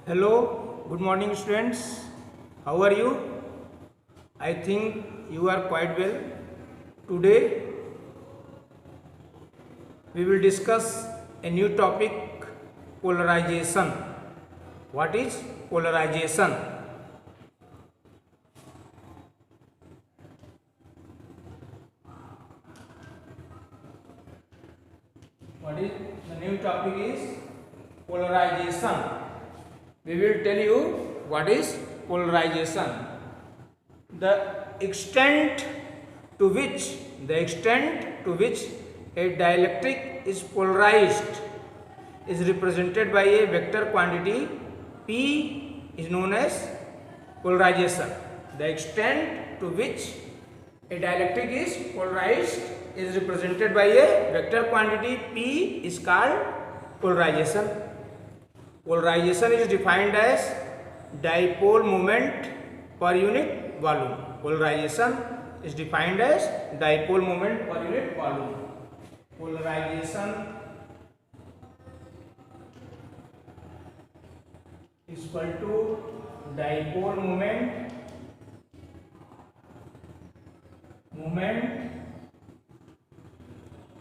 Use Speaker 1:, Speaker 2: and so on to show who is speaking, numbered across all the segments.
Speaker 1: Hello, good morning students. How are you? I think you are quite well. Today we will discuss a new topic, polarization. What is polarization? What is the new topic is polarization. We will tell you what is polarization. The extent to which a dielectric is polarized is represented by a vector quantity P is known as polarization. The extent to which a dielectric is polarized is represented by a vector quantity P is called polarization. Polarization is defined as dipole moment per unit volume. Polarization is defined as dipole moment per unit volume. Polarization is equal to dipole moment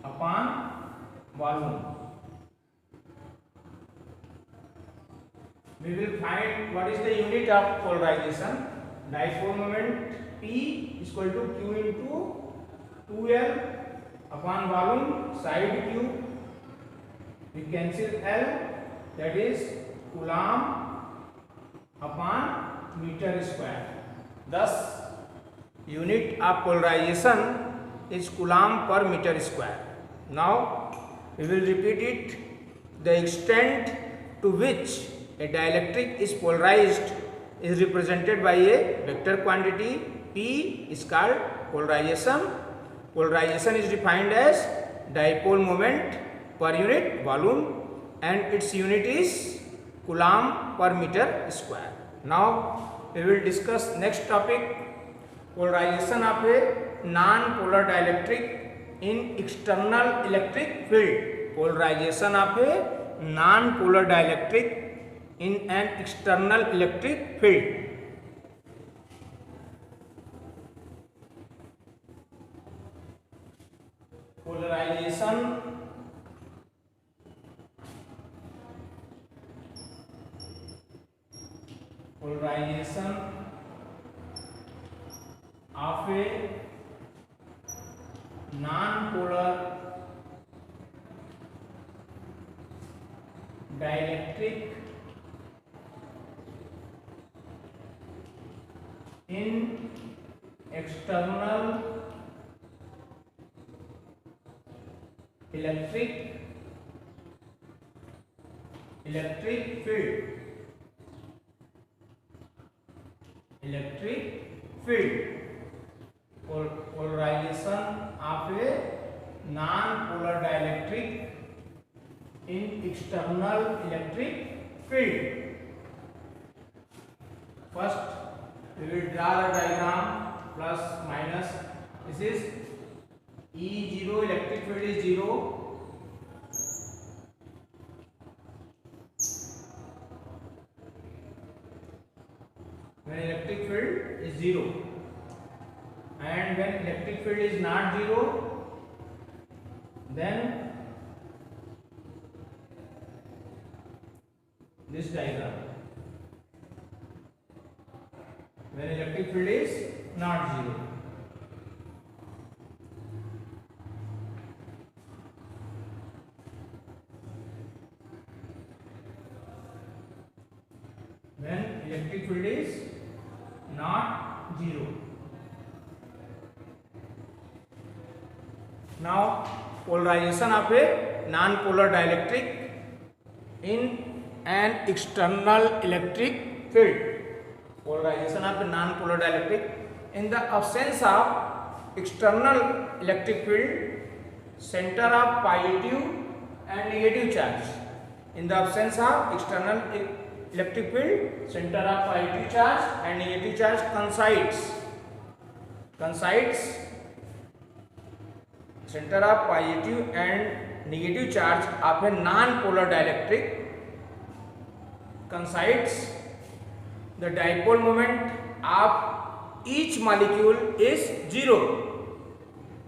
Speaker 1: upon volume. We will find what is the unit of polarization. Dipole moment P is equal to Q into 2L upon volume side Q. We cancel L, that is Coulomb upon meter square. Thus, unit of polarization is Coulomb per meter square. Now, we will repeat it. The extent to which a dielectric is polarized is represented by a vector quantity P is called polarization. Polarization is defined as dipole moment per unit volume and its unit is Coulomb per meter square. Now we will discuss next topic, polarization of a non-polar dielectric in external electric field. Polarization of a non-polar dielectric in an external electric field. Polarization of a non-polar dielectric in external electric field. Polarization of a non-polar dielectric in external electric field. First, we will draw the diagram plus minus. This is E0, electric field is 0. When electric field is 0, and when electric field is not 0, then this diagram. When electric field is not 0. When electric field is not 0. Now, polarization of a non-polar dielectric in an external electric field. Polarization of a non-polar dielectric in the absence of external electric field, center of positive and negative charge. In the absence of external electric field, center of positive charge and negative charge coincides. Center of positive and negative charge of a non-polar dielectric coincides, the dipole moment of each molecule is zero.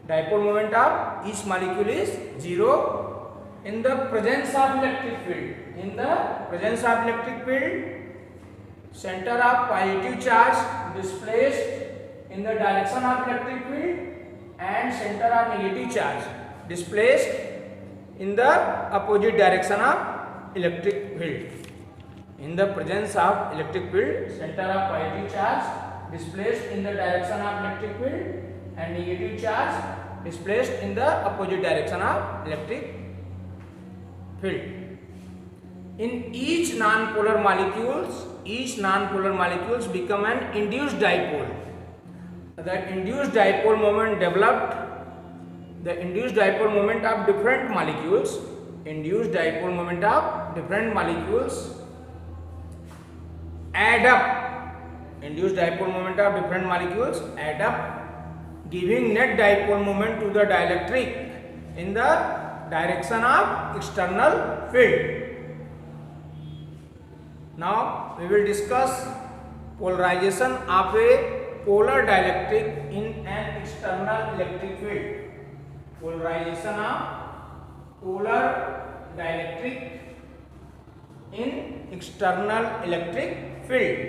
Speaker 1: Dipole moment of each molecule is zero in the presence of electric field. In the presence of electric field, center of positive charge displaced in the direction of electric field and center of negative charge displaced in the opposite direction of electric field. In the presence of electric field, center of positive charge displaced in the direction of electric field and negative charge displaced in the opposite direction of electric field. In each non-polar molecules become an induced dipole. The induced dipole moment developed, the induced dipole moment of different molecules, add up, induced dipole moment of different molecules add up, giving net dipole moment to the dielectric in the direction of external field. Now we will discuss polarization of a polar dielectric in an external electric field. Polarization of polar dielectric in external electric field.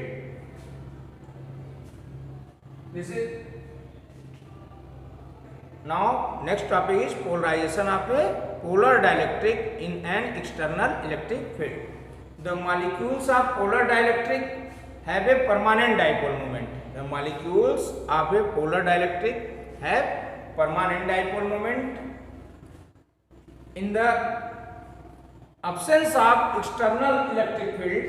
Speaker 1: This is now next topic is polarization of a polar dielectric in an external electric field. The molecules of polar dielectric have a permanent dipole moment. The molecules of a polar dielectric have permanent dipole moment. In the absence of external electric field,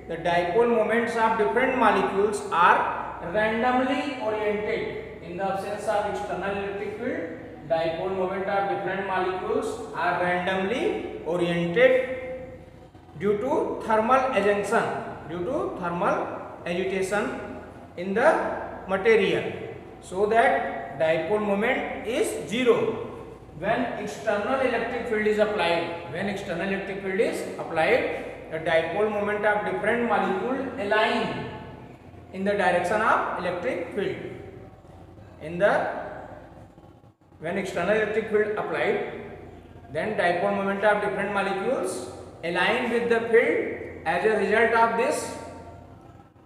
Speaker 1: the dipole moments of different molecules are randomly oriented. In the absence of external electric field, dipole moment of different molecules are randomly oriented due to thermal agitation in the material, so that dipole moment is zero when external electric field is applied. The dipole moment of different molecule align in the direction of electric field. When external electric field applied, then dipole moment of different molecules align with the field. As a result of this,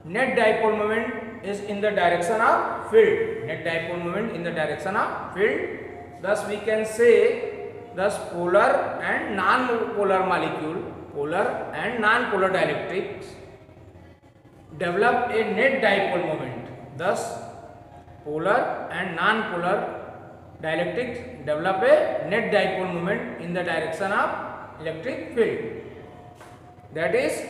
Speaker 1: net dipole moment is in the direction of field. Thus we can say, polar and non-polar molecule, polar and non-polar dielectrics develop a net dipole moment. Thus polar and non-polar dielectrics develop a net dipole moment in the direction of electric field. That is,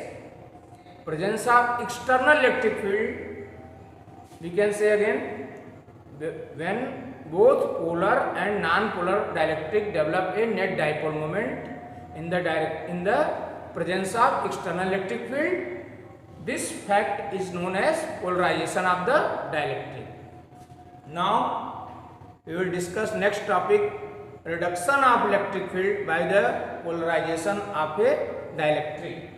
Speaker 1: presence of external electric field, we can say again, when both polar and non-polar dielectric develop a net dipole moment in the presence of external electric field, this fact is known as polarization of the dielectric. Now we will discuss next topic, reduction of electric field by the polarization of a dielectric.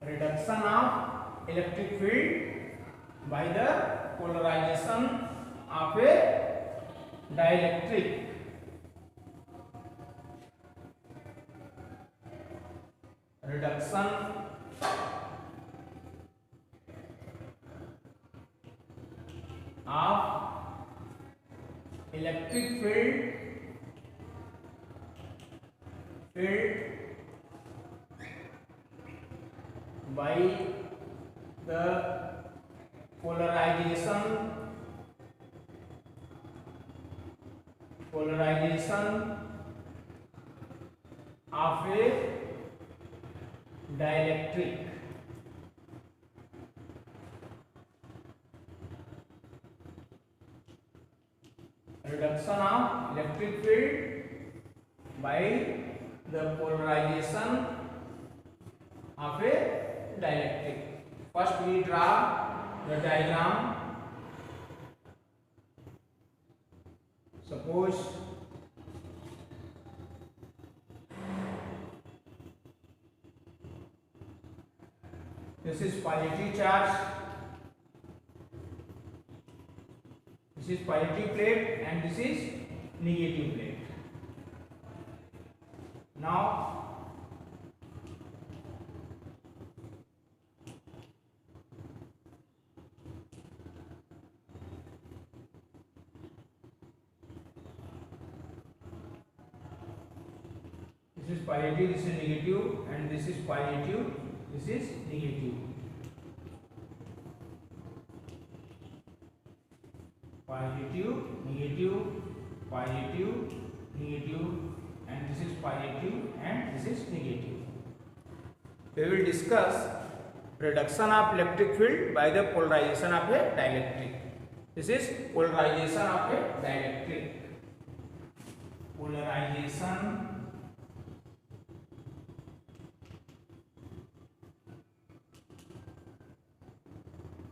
Speaker 1: Reduction of electric field by the polarization of a dielectric. Reduction of electric field by the polarization of a dielectric. Reduction of electric field by the polarization of a dielectric. First we draw the diagram. Suppose This is positive charge. This is positive plate and this is negative plate. Now this is positive, this is negative, and this is positive, this is negative. Positive, negative, positive, negative, and this is positive and this is negative. We will discuss reduction of electric field by the polarization of a dielectric. This is polarization of a dielectric. Polarization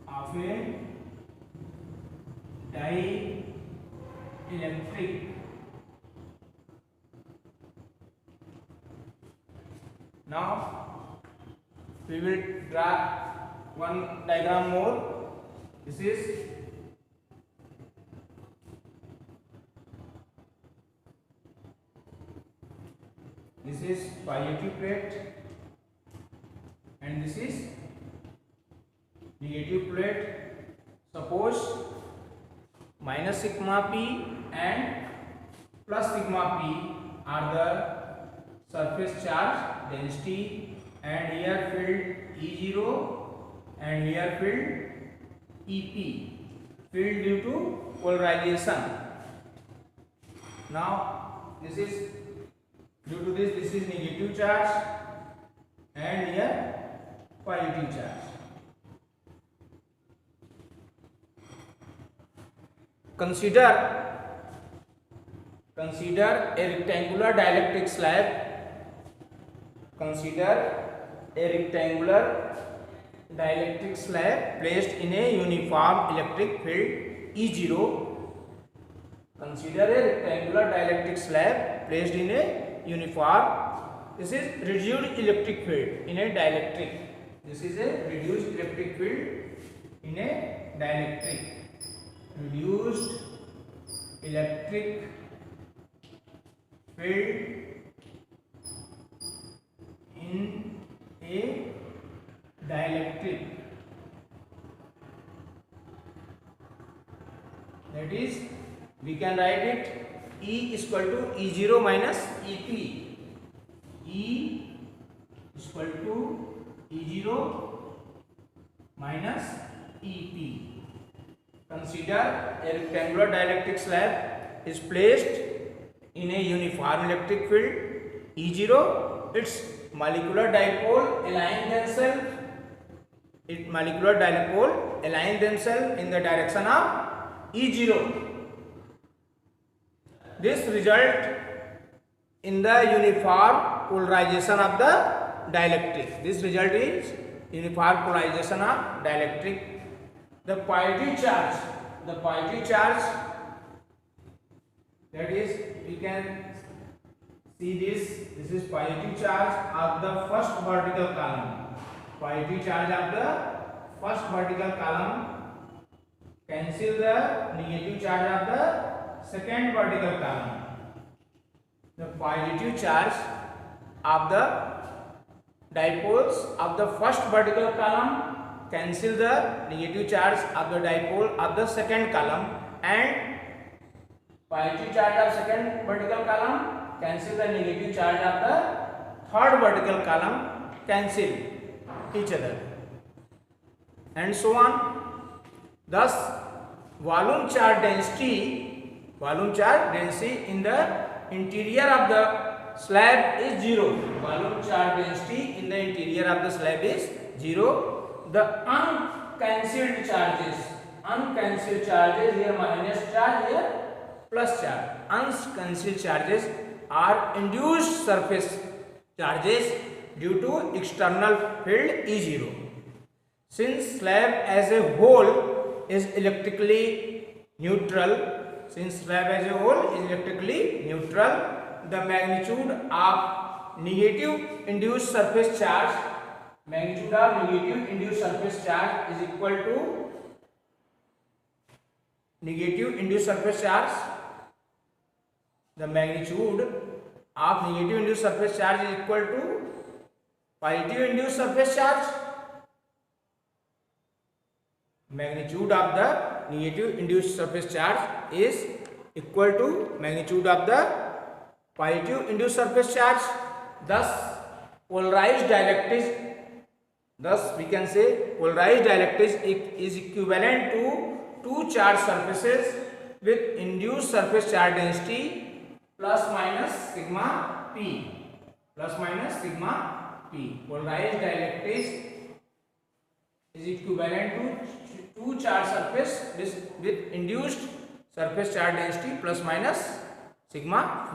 Speaker 1: of a dielectric. Now we will draw one diagram more. This is positive plate and this is negative plate. Suppose minus sigma p and plus sigma p are the surface charge density, and here field E0 and here field EP, field due to polarization. Now this is due to this is negative charge and here positive charge. Consider a rectangular dielectric slab. Consider a rectangular dielectric slab placed in a uniform electric field E0. Consider a rectangular dielectric slab placed in a uniform. This is reduced electric field in a dielectric. This is a reduced electric field in a dielectric. Reduced electric field in a dielectric. That is, we can write it E is equal to E0 minus EP. E is equal to E0 minus EP. Consider a rectangular dielectric slab is placed in a uniform electric field E0. Its molecular dipole align themselves. Its molecular dipole align themselves in the direction of E0. This result in the uniform polarization of the dielectric. This result is uniform polarization of dielectric. The positive charge, that is, we can see this is positive charge of the first vertical column. Positive charge of the first vertical column cancel the negative charge of the second vertical column. The positive charge of the dipoles of the first vertical column cancel the negative charge of the dipole of the second column, and positive charge of second vertical column cancel the negative charge of the third vertical column, cancel each other, and so on. Thus volume charge density in the interior of the slab is 0. Volume charge density in the interior of the slab is 0. The uncancelled charges here minus charge, here plus charge. Uncancelled charges are induced surface charges due to external field E0. Since slab as a whole is electrically neutral, the magnitude of negative induced surface charge magnitude of negative induced surface charge is equal to negative induced surface charge. The magnitude of negative induced surface charge is equal to positive induced surface charge. Magnitude of the negative induced surface charge is equal to magnitude of the positive induced surface charge. Thus polarized dielectric, thus we can say polarized dielectric is equivalent to two charged surfaces with induced surface charge density plus minus sigma p, plus minus sigma p. Polarized dielectric is equivalent to two charged surface with induced surface charge density plus minus sigma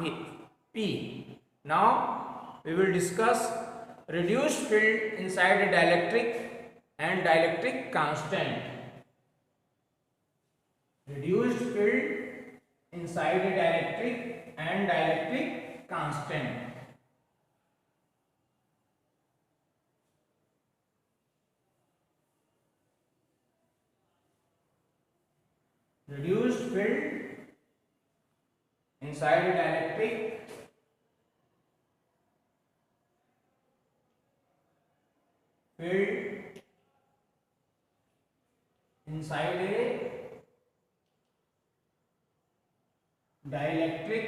Speaker 1: p. Now we will discuss reduced field inside a dielectric and dielectric constant. Reduced field inside a dielectric and dielectric constant. Reduced field inside a dielectric field inside a dielectric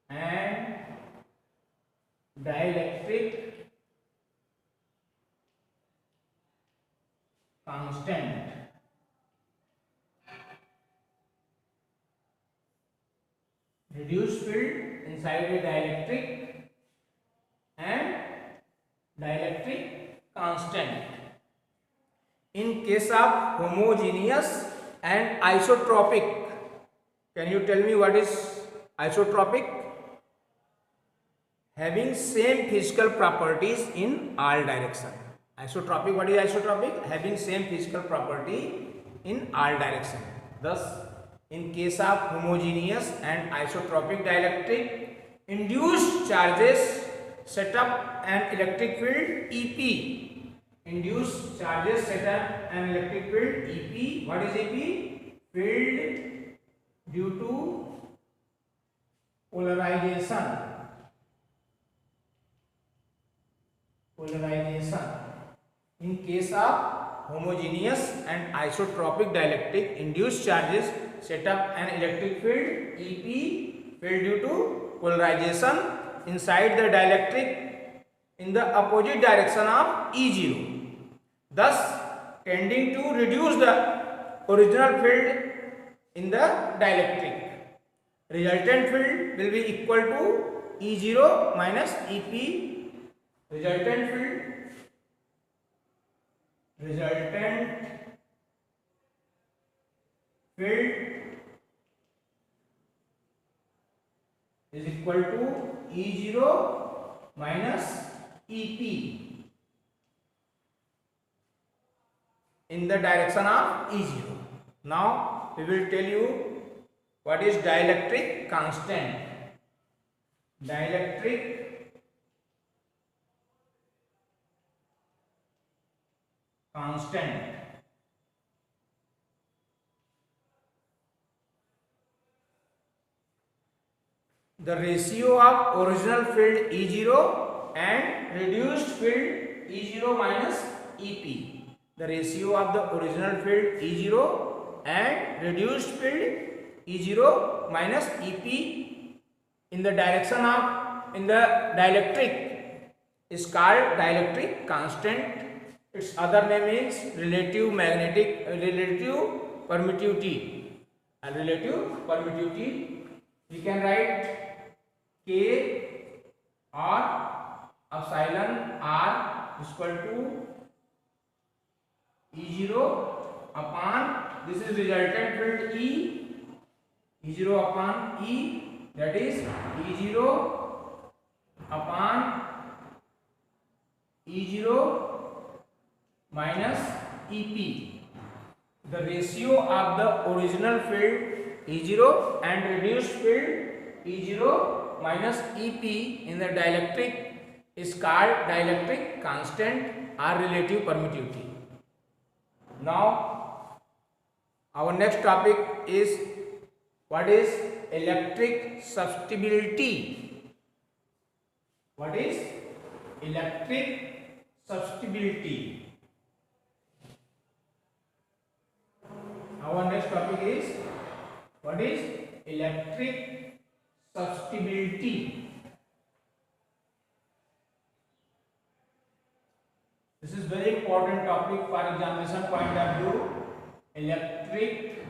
Speaker 1: and dielectric constant. Reduced field inside a dielectric and dielectric constant. In case of homogeneous and isotropic, can you tell me what is isotropic? Having same physical properties in all direction. Isotropic, what is isotropic? Having same physical property in all direction. Thus in case of homogeneous and isotropic dielectric, induced charges set up an electric field EP. Induced charges set up an electric field EP. What is EP? Field due to polarization. Polarization. In case of homogeneous and isotropic dielectric, induced charges set up an electric field EP, field due to polarization inside the dielectric in the opposite direction of E0, thus tending to reduce the original field in the dielectric. Resultant field will be equal to E0 minus EP. Resultant field is equal to E0 minus EP in the direction of E0. Now we will tell you what is dielectric constant. Dielectric constant. The ratio of original field E0 and reduced field E0 minus EP. The ratio of the original field E0 and reduced field E0 minus EP in the direction of in the dielectric is called dielectric constant. Its other name is relative permittivity. Relative permittivity. We can write K or epsilon R is equal to E0 upon, this is resultant field E, E0 upon E, that is E0 upon E0 minus EP. The ratio of the original field E0 and reduced field E0 minus EP in the dielectric is called dielectric constant or relative permittivity. Now our next topic is what is electric susceptibility. What is electric susceptibility? Our next topic is what is electric susceptibility. This is very important topic for examination point of view. Electric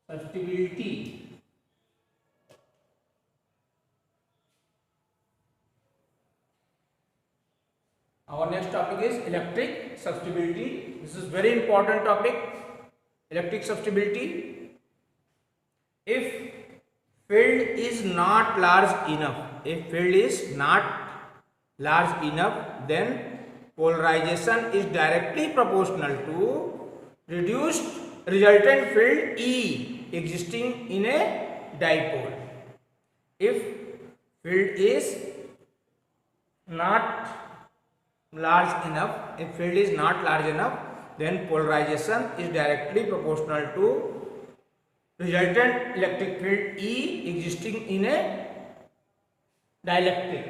Speaker 1: susceptibility. Our next topic is electric susceptibility. This is very important topic. Electric susceptibility. If field is not large enough, then polarization is directly proportional to reduced resultant field E existing in a dipole. If field is not large enough, then polarization is directly proportional to resultant electric field E existing in a dielectric,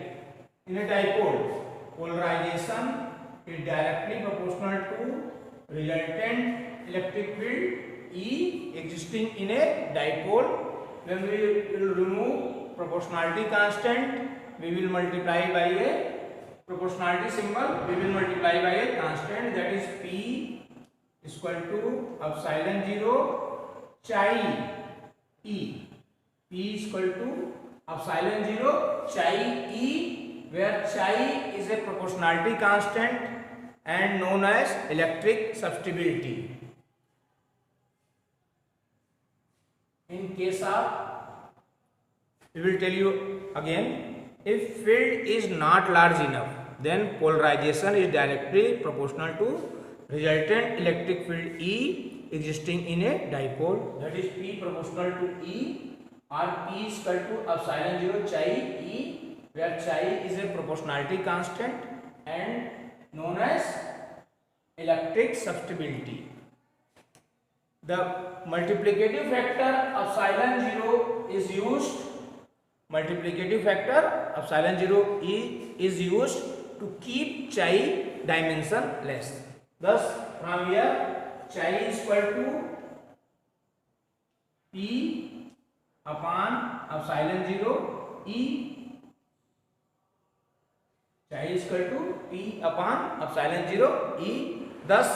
Speaker 1: in a dipole. Polarization is directly proportional to resultant electric field E existing in a dipole. When we will remove proportionality constant, we will multiply by a proportionality symbol, we will multiply by a constant, that is P is equal to epsilon 0 chi E. P is equal to epsilon 0 chi E, where chi is a proportionality constant and known as electric susceptibility. In case of, we will tell you again, if field is not large enough, then polarization is directly proportional to resultant electric field E existing in a dipole, that is P proportional to E, or P is equal to epsilon 0 chi E, where chi is a proportionality constant and known as electric susceptibility. The multiplicative factor epsilon 0 is used. Multiplicative factor epsilon 0 is used to keep chi dimensionless. Thus, from here, chi is equal to P upon epsilon 0 E. Chi is equal to P upon epsilon 0 E. Thus,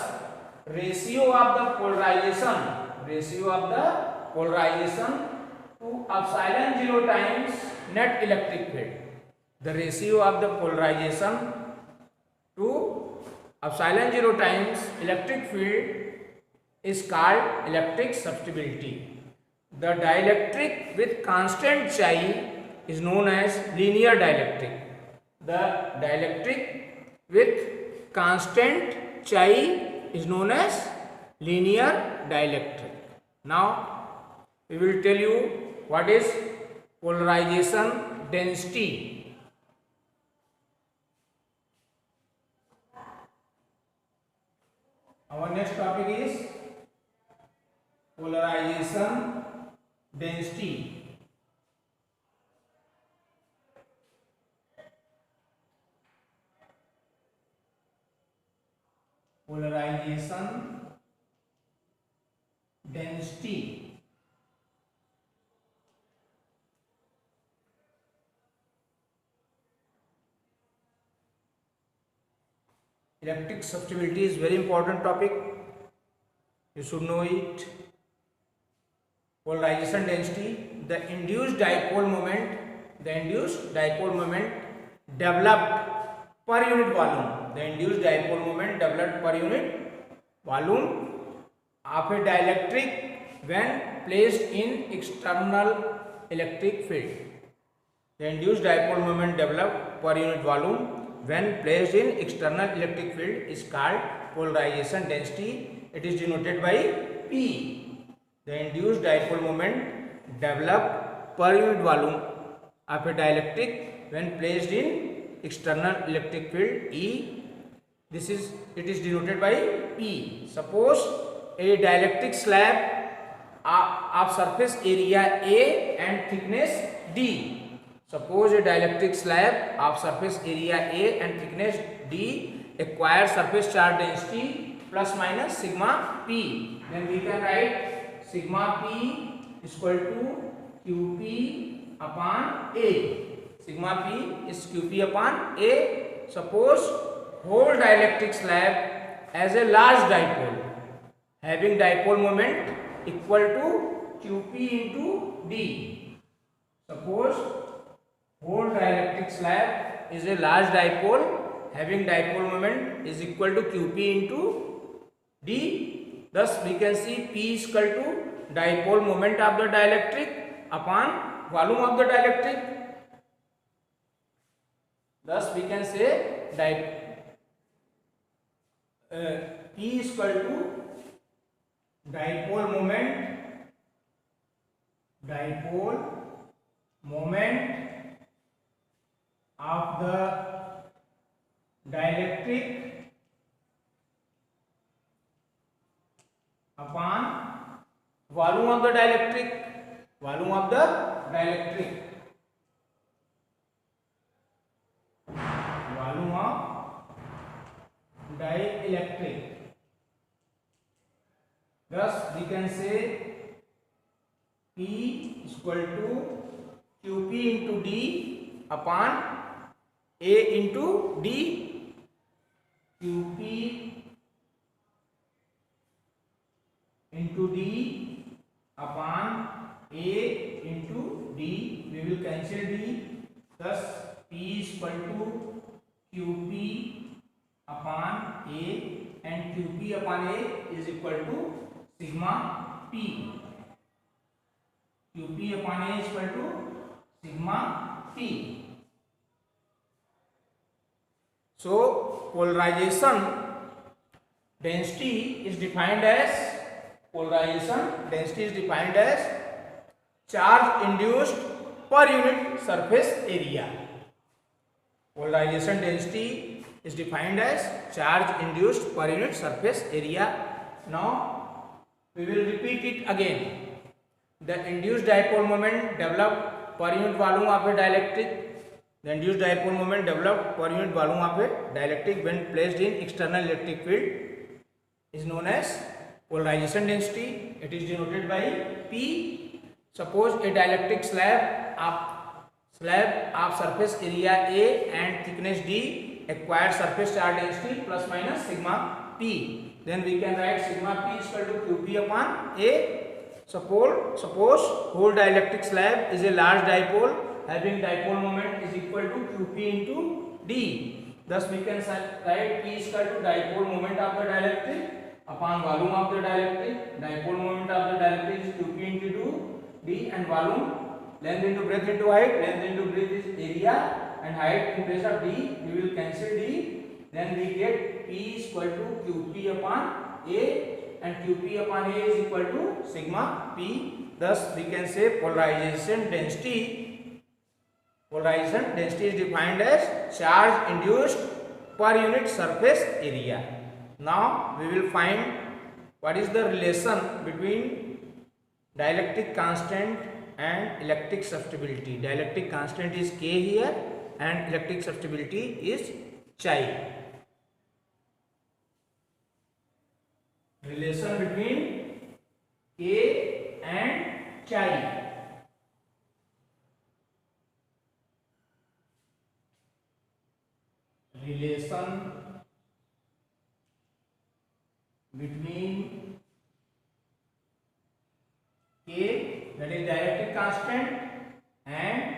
Speaker 1: ratio of the polarization to epsilon 0 times net electric field. The ratio of the polarization to epsilon 0 times electric field is called electric susceptibility. The dielectric with constant chi is known as linear dielectric. The dielectric with constant chi is known as linear dielectric. Now, we will tell you what is polarization density. Our next topic is polarization density. Polarization density. Electric susceptibility is very important topic. You should know it. Polarization density, the induced dipole moment developed per unit volume. The induced dipole moment developed per unit volume of a dielectric when placed in external electric field. The induced dipole moment developed per unit volume when placed in external electric field is called polarization density. It is denoted by P. The induced dipole moment developed per unit volume of a dielectric when placed in external electric field E. It is denoted by P. Suppose a dielectric slab of surface area A and thickness D. Suppose a dielectric slab of surface area A and thickness D acquires surface charge density plus minus sigma P. Then we can write sigma P is equal to QP upon A. Sigma P is QP upon A. Suppose whole dielectric slab as a large dipole having dipole moment equal to QP into D. Suppose whole dielectric slab is a large dipole having dipole moment is equal to QP into D. Thus we can see P is equal to dipole moment of the dielectric upon volume of the dielectric. Thus we can say P is equal to dipole moment of the dielectric upon volume of the dielectric. Volume of the dielectric. Volume of dielectric. Thus we can say P is equal to QP into D upon A into D. QP into D upon A into D. We will cancel D. Thus P is equal to QP upon A and QP upon A is equal to sigma P. QP upon A is equal to sigma P. So polarization density is defined as charge induced per unit surface area. Polarization density is defined as charge induced per unit surface area. Now we will repeat it again. The induced dipole moment developed per unit volume of a dielectric. The induced dipole moment developed per unit volume of a dielectric when placed in external electric field is known as polarization density. It is denoted by P. Suppose a dielectric slab of surface area A and thickness D acquired surface charge density plus minus sigma P. Then we can write sigma P is equal to QP upon A. Suppose whole dielectric slab is a large dipole having dipole moment is equal to QP into D. Thus we can write P is equal to dipole moment of the dielectric upon volume of the dielectric. Dipole moment of the dielectric is QP into D and volume. Length into breadth into height. Length into breadth is area and height in place of D. We will cancel D. Then we get P is equal to QP upon A and QP upon A is equal to sigma P. Thus we can say polarization density is defined as charge induced per unit surface area. Now we will find what is the relation between dielectric constant and electric susceptibility. Dielectric constant is K here and electric susceptibility is chi. Relation between K and chi. Relation between K, that is dielectric constant, and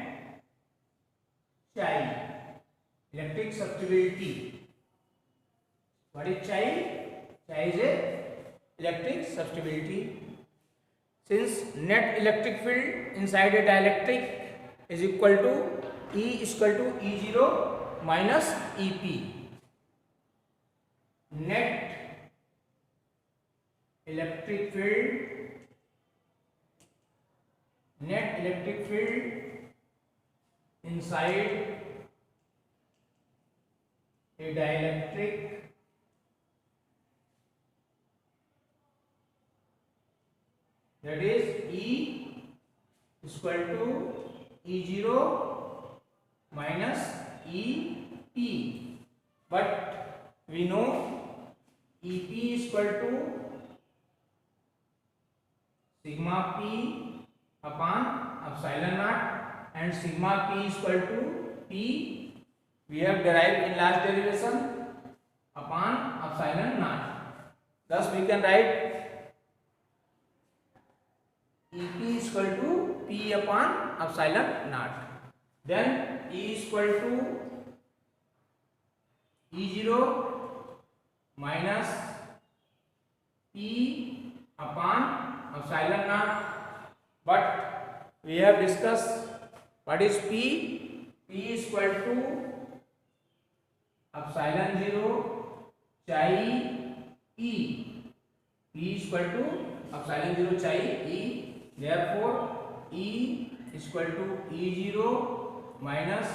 Speaker 1: chi, electric susceptibility. What is chi? Chi is a electric susceptibility. Since net electric field inside a dielectric is equal to E0 minus EP. Net electric field net electric field inside a dielectric that is E is equal to E0 minus EP, but we know EP is equal to sigma P upon epsilon naught, and sigma P is equal to P we have derived in last derivation upon epsilon naught. Thus we can write EP is equal to P upon epsilon naught. Then E is equal to E0 minus P upon epsilon naught. But we have discussed what is P. P is equal to epsilon 0 chi E. P is equal to epsilon 0 chi E. Therefore E is equal to E0 minus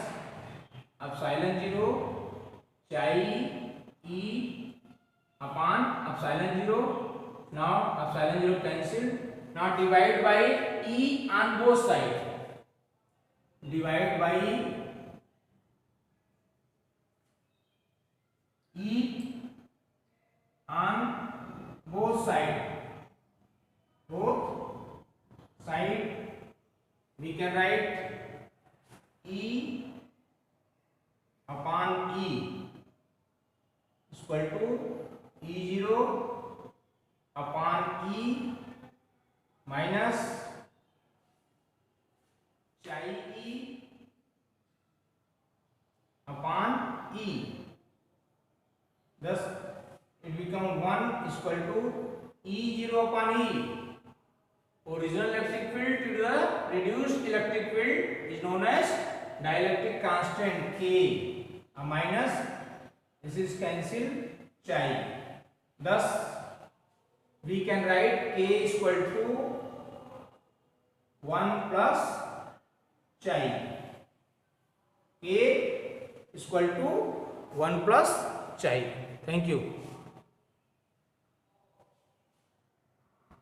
Speaker 1: epsilon 0 chi E upon epsilon 0. Now epsilon 0 cancelled. Now divide by E on both sides. Divide by E on both sides. Both side we can write E upon E is equal to E0 upon E minus chi E upon E. Thus it becomes 1 is equal to E0 upon E. Original electric field to the reduced electric field is known as dielectric constant K. A minus, this is cancelled, chi. Thus we can write K is equal to 1 plus chi. K is equal to 1 plus chi. Thank you.